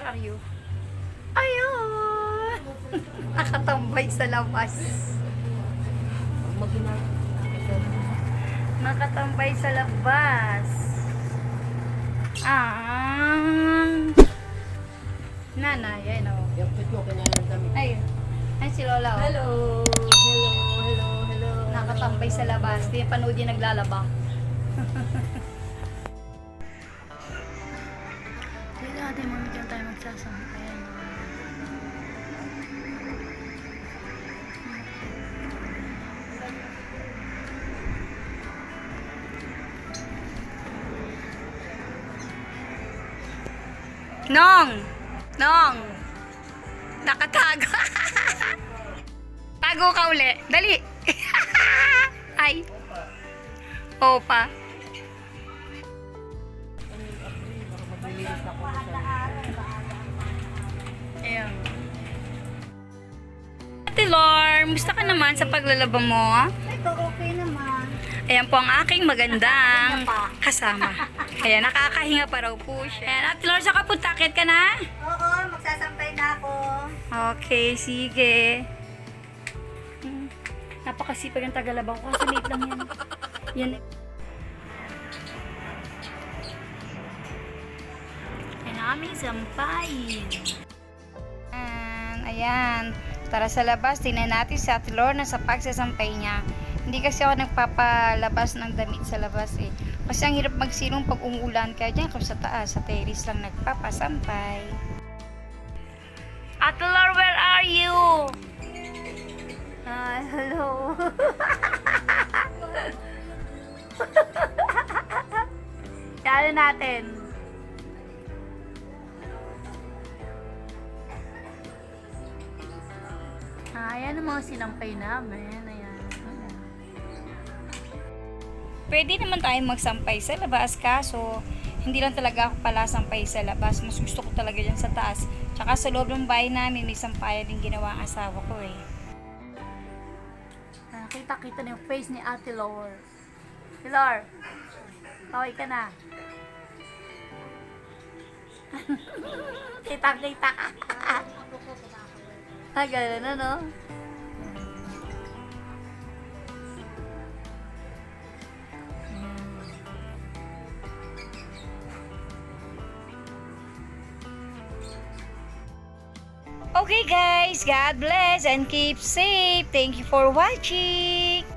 where are you? Ayun! Nakatambay sa labas. Nakatambay sa labas. Nanay, ayun o. Ayun. Ay, si Lola o. Hello. Hello. Hello. Hello. Nakatambay sa labas. Di panood yung naglalaba. Hindi natin mamigyan tayo magsasampay. Nong! Nong! Nakatago. Tago ka uli. Dali. Ay. Opa. Ayan. Ate Lor, musta ka naman sa paglalaba mo? Ito, okay naman. Ayan po ang aking magandang kasama. Ayan, nakakahinga pa raw po siya. Ayan, Ate Lor, saka po takit ka na? Oo, magsasampay na ako. Okay, sige. Napakasipag ang tagalabang ko kasi late lang yan. Yan. Yan ang aming sampayin. Ayan. Tara sa labas, tingnan natin si Ate Lorna sa pagsasampay niya. Hindi kasi ako nagpapalabas ng damit sa labas eh. Kasi ang hirap magsilong pag umuulan, kaya dyan ako sa taas, sa terrace lang nagpapasampay. Ate Lor, where are you? Hi, hello. Kaya natin. Ayan ang mga sinampay namin. Ayan. Pwede naman tayong magsampay sa labas, kaso hindi lang talaga ako pala sampay sa labas. Mas gusto ko talaga dyan sa taas. Tsaka sa loob ng bahay namin, may sampayan din ginawa ang asawa ko eh. Kita-kita na yung face ni Ate Lor. Ate Lor, kaway ka na. Kita-kita ka. Gano'n na, no? Okay guys, God bless and keep safe. Thank you for watching.